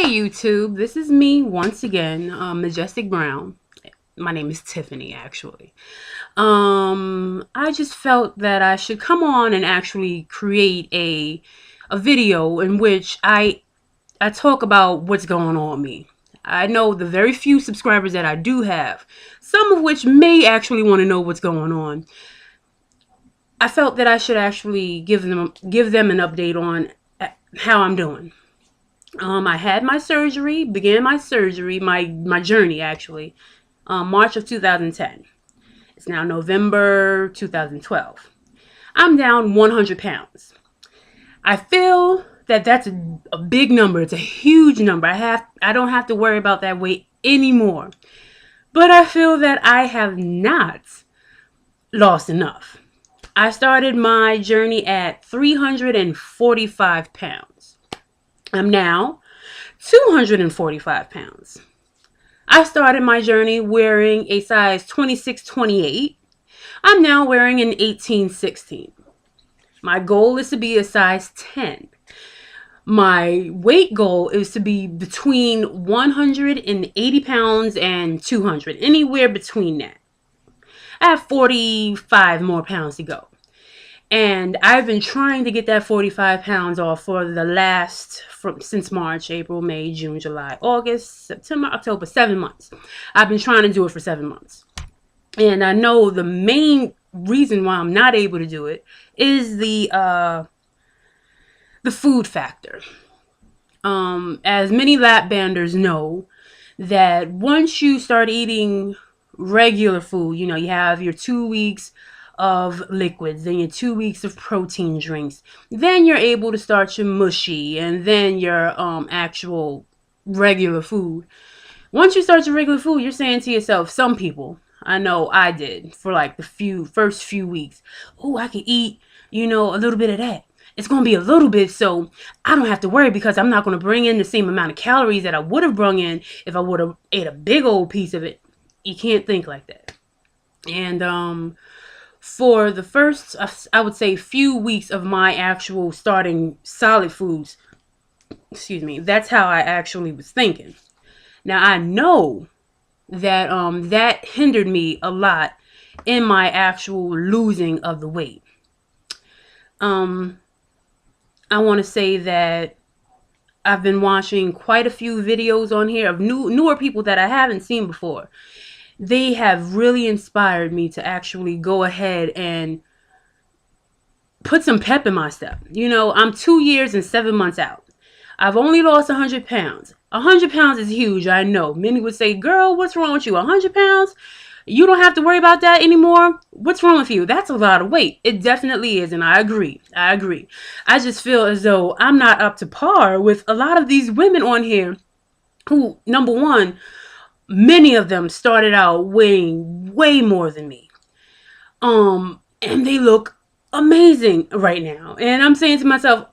YouTube, this is me once again, Majestic Brown. My name is Tiffany, actually. I just felt that I should come on and actually create a video in which I talk about what's going on with me. I know the very few subscribers that I do have, some of which may actually want to know what's going on. I felt that I should actually give them an update on how I'm doing. I had my surgery, began my surgery, my journey actually, March of 2010. It's now November 2012. I'm down 100 pounds. I feel that that's a big number. It's a huge number. I don't have to worry about that weight anymore. But I feel that I have not lost enough. I started my journey at 345 pounds. I'm now 245 pounds. I started my journey wearing a size 26-28. I'm now wearing an 18-16. My goal is to be a size 10. My weight goal is to be between 180 pounds and 200, anywhere between that. I have 45 more pounds to go. And I've been trying to get that 45 pounds off for the since March, April, May, June, July, August, September, October, 7 months. I've been trying to do it for 7 months. And I know the main reason why I'm not able to do it is the food factor. As many Lapbanders know, that once you start eating regular food, you have your 2 weeks of liquids, then your 2 weeks of protein drinks, then you're able to start your mushy, and then your actual regular food. Once you start your regular food, you're saying to yourself, some people, I know I did for like the first few weeks, oh, I can eat, a little bit of that. It's going to be a little bit, so I don't have to worry because I'm not going to bring in the same amount of calories that I would have brought in if I would have ate a big old piece of it. You can't think like that. And for the first, I would say, few weeks of my actual starting solid foods, that's how I actually was thinking. Now, I know that that hindered me a lot in my actual losing of the weight. I want to say that I've been watching quite a few videos on here of newer people that I haven't seen before. They have really inspired me to actually go ahead and put some pep in my step. I'm 2 years and 7 months out. I've only lost 100 pounds. 100 pounds is huge, I know. Many would say, girl, what's wrong with you? 100 pounds? You don't have to worry about that anymore? What's wrong with you? That's a lot of weight. It definitely is, and I agree. I just feel as though I'm not up to par with a lot of these women on here who, number one, many of them started out weighing way more than me. And they look amazing right now. And I'm saying to myself,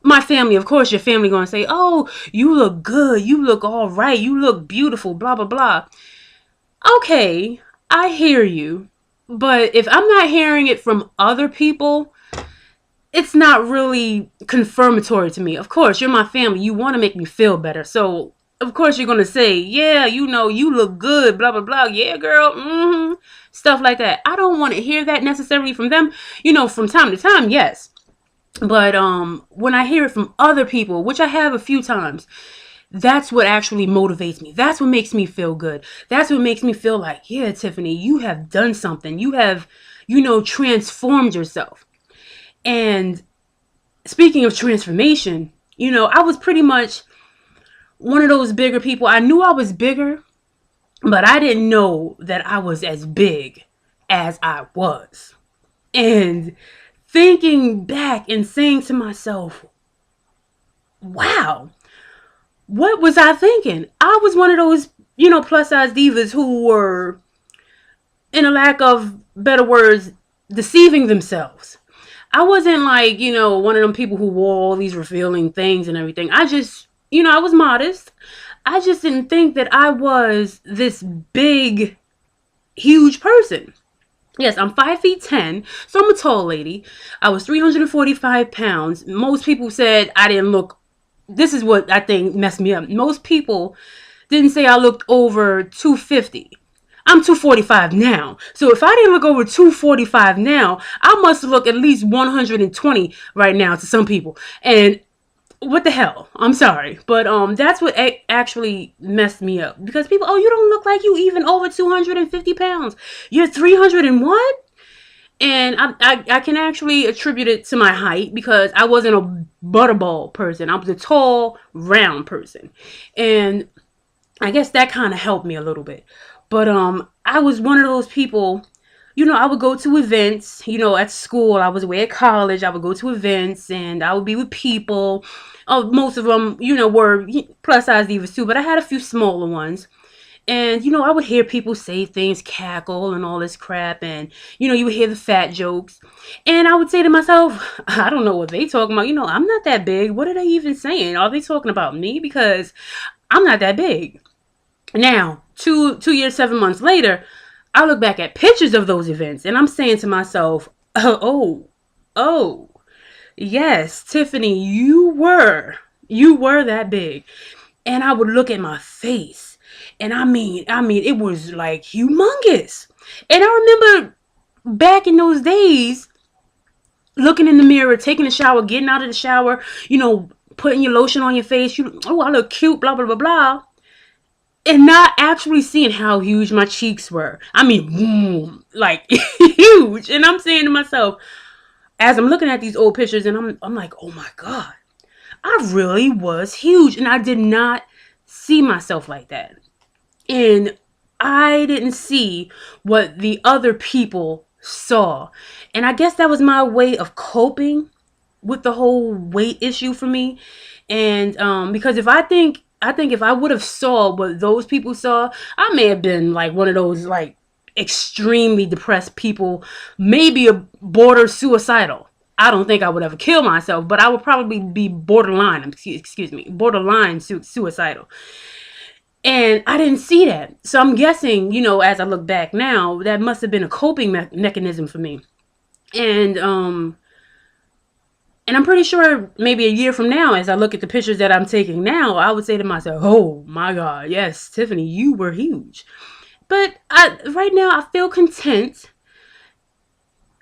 my family, of course, your family going to say, oh, you look good. You look all right. You look beautiful, blah, blah, blah. Okay, I hear you. But if I'm not hearing it from other people, it's not really confirmatory to me. Of course, you're my family. You want to make me feel better. So, of course, you're going to say, yeah, you look good, blah, blah, blah. Yeah, girl, stuff like that. I don't want to hear that necessarily from them. From time to time, yes. But when I hear it from other people, which I have a few times, that's what actually motivates me. That's what makes me feel good. That's what makes me feel like, yeah, Tiffany, you have done something. You have, transformed yourself. And speaking of transformation, I was pretty much one of those bigger people. I knew I was bigger, but I didn't know that I was as big as I was. And thinking back and saying to myself, wow, what was I thinking? I was one of those, plus size divas who were, in a lack of better words, deceiving themselves. I wasn't like, one of them people who wore all these revealing things and everything. I just, I was modest. I just didn't think that I was this big, huge person. Yes, I'm 5'10", so I'm a tall lady. I was 345 pounds. Most people said I didn't look this is what I think messed me up. Most people didn't say I looked over 250. I'm 245 now. So if I didn't look over 245 now, I must look at least 120 right now to some people. And what the hell? I'm sorry, but that's what actually messed me up, because people, oh, you don't look like you even over 250 pounds. You're 300 and what? And I can actually attribute it to my height, because I wasn't a butterball person. I was a tall, round person. And I guess that kind of helped me a little bit. But I was one of those people, I would go to events, at school. I was away at college. I would go to events and I would be with people. Most of them, were plus size divas too, but I had a few smaller ones. And, I would hear people say things, cackle and all this crap. And, you would hear the fat jokes. And I would say to myself, I don't know what they talking about. I'm not that big. What are they even saying? Are they talking about me? Because I'm not that big. Now, 2 years, 7 months later, I look back at pictures of those events and I'm saying to myself, oh, yes, Tiffany, you were that big. And I would look at my face, and I mean, it was like humongous. And I remember back in those days, looking in the mirror, taking a shower, getting out of the shower, putting your lotion on your face. I look cute, blah, blah, blah, blah. And not actually seeing how huge my cheeks were. I mean, boom, like huge. And I'm saying to myself, as I'm looking at these old pictures, and I'm like, oh my God, I really was huge. And I did not see myself like that. And I didn't see what the other people saw. And I guess that was my way of coping with the whole weight issue for me. And because I think if I would have saw what those people saw, I may have been like one of those like extremely depressed people, maybe a border suicidal. I don't think I would ever kill myself, but I would probably be borderline suicidal. And I didn't see that. So I'm guessing, as I look back now, that must have been a coping mechanism for me. And I'm pretty sure maybe a year from now, as I look at the pictures that I'm taking now, I would say to myself, oh my God, yes, Tiffany, you were huge. But right now I feel content,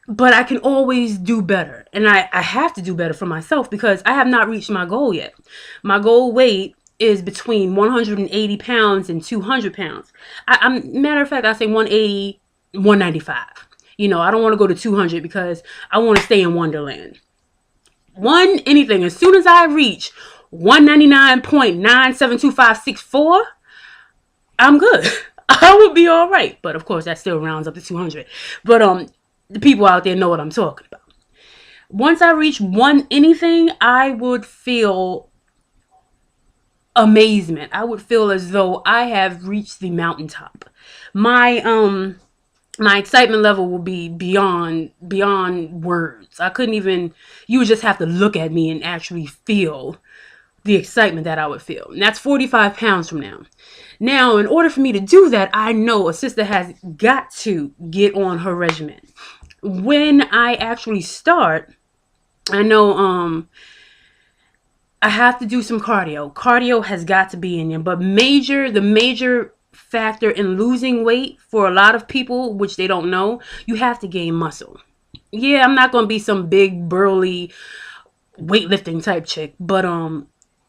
but I can always do better. And I have to do better for myself, because I have not reached my goal yet. My goal weight is between 180 pounds and 200 pounds. Matter of fact, I say 180, 195. I don't want to go to 200 because I want to stay in Wonderland. Anything. As soon as I reach 199.972564, I'm good. I would be all right. But of course, that still rounds up to 200. But the people out there know what I'm talking about. Once I reach anything, I would feel amazement. I would feel as though I have reached the mountaintop. My excitement level will be beyond words. I couldn't even, you would just have to look at me and actually feel the excitement that I would feel. And that's 45 pounds from now. Now, in order for me to do that, I know a sister has got to get on her regimen. When I actually start, I know I have to do some cardio. Cardio has got to be in there. But the major factor in losing weight for a lot of people, which they don't know, you have to gain muscle. Yeah, I'm not going to be some big, burly, weightlifting type chick. But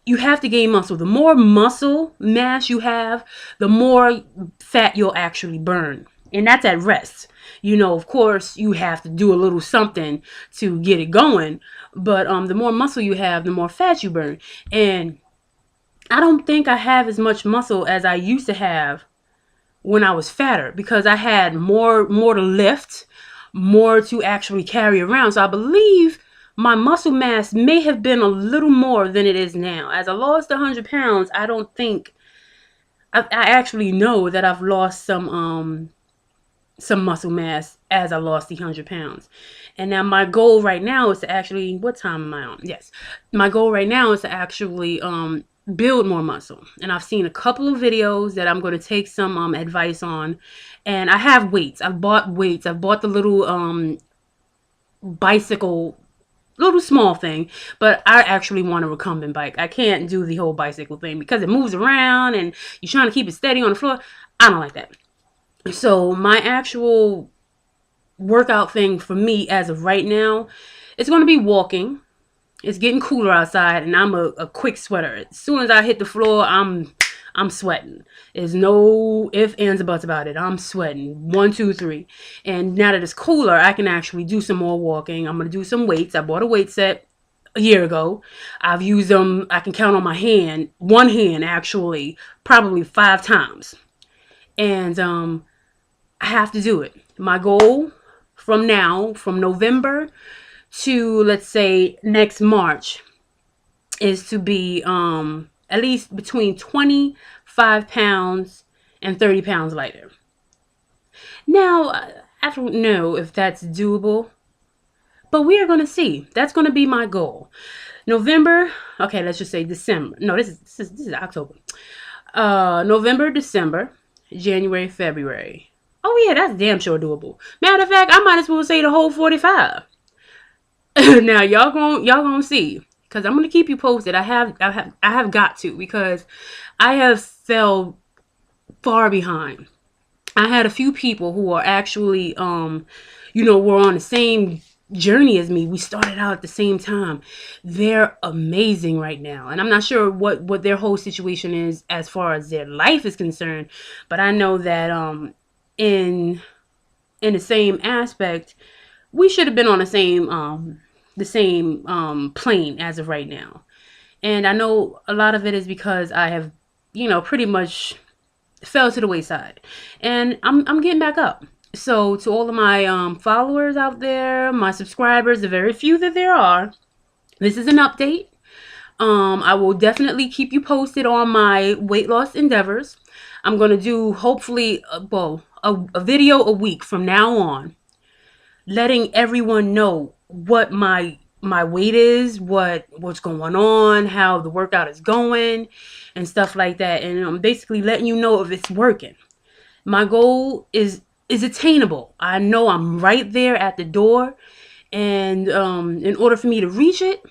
you have to gain muscle. The more muscle mass you have, the more fat you'll actually burn. And that's at rest. Of course, you have to do a little something to get it going. But the more muscle you have, the more fat you burn. And I don't think I have as much muscle as I used to have when I was fatter, because I had more to lift, more to actually carry around. So I believe my muscle mass may have been a little more than it is now. As I lost 100 pounds, I don't think I actually know that I've lost some muscle mass as I lost the 100 pounds. And now my goal right now is to actually, what time am I on? Yes. My goal right now is to actually build more muscle. And I've seen a couple of videos that I'm going to take some advice on. And I have weights. I've bought weights. I've bought the little bicycle little small thing, but I actually want a recumbent bike. I can't do the whole bicycle thing because it moves around and you're trying to keep it steady on the floor. I don't like that. So my actual workout thing for me as of right now, it's going to be walking. It's getting cooler outside, and I'm a quick sweater. As soon as I hit the floor, I'm sweating. There's no ifs, ands, or buts about it. I'm sweating. 1, 2, 3. And now that it's cooler, I can actually do some more walking. I'm gonna do some weights. I bought a weight set a year ago. I've used them. I can count on my hand, one hand actually, probably 5 times. And I have to do it. My goal from now, from November to, let's say, next March, is to be at least between 25 pounds and 30 pounds lighter. Now, I don't know if that's doable, but we are going to see. That's going to be my goal. November, okay, let's just say December. No, this is October. November, December, January, February. Oh yeah, that's damn sure doable. Matter of fact, I might as well say the whole 45. Now y'all gonna see, because I'm gonna keep you posted. I have got to, because I have fell far behind. I had a few people who are actually were on the same journey as me. We started out at the same time. They're amazing right now, and I'm not sure what their whole situation is as far as their life is concerned, but I know that in the same aspect, we should have been on the same plane as of right now. And I know a lot of it is because I have, pretty much fell to the wayside, and I'm getting back up. So to all of my followers out there, my subscribers, the very few that there are, this is an update. I will definitely keep you posted on my weight loss endeavors. I'm going to do, hopefully, a video a week from now on, letting everyone know what my weight is, what's going on, how the workout is going, and stuff like that. And I'm basically letting you know if it's working. My goal is attainable. I know I'm right there at the door, and in order for me to reach it,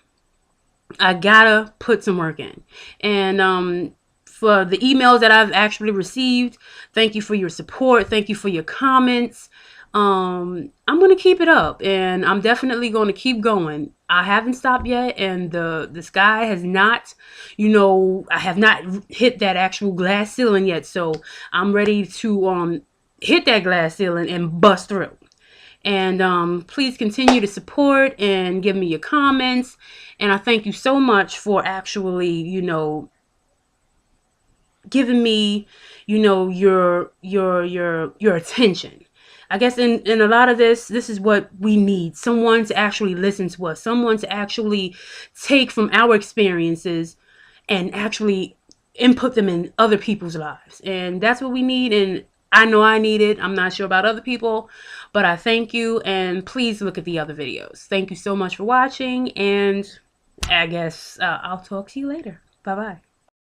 I gotta put some work in. And for the emails that I've actually received, thank you for your support. Thank you for your comments. I'm going to keep it up, and I'm definitely going to keep going. I haven't stopped yet, and the sky has not, I have not hit that actual glass ceiling yet. So I'm ready to hit that glass ceiling and bust through. And please continue to support and give me your comments. And I thank you so much for actually, giving me, your attention. I guess in a lot of this is what we need. Someone to actually listen to us. Someone to actually take from our experiences and actually input them in other people's lives. And that's what we need. And I know I need it. I'm not sure about other people, but I thank you. And please look at the other videos. Thank you so much for watching. And I guess I'll talk to you later. Bye-bye.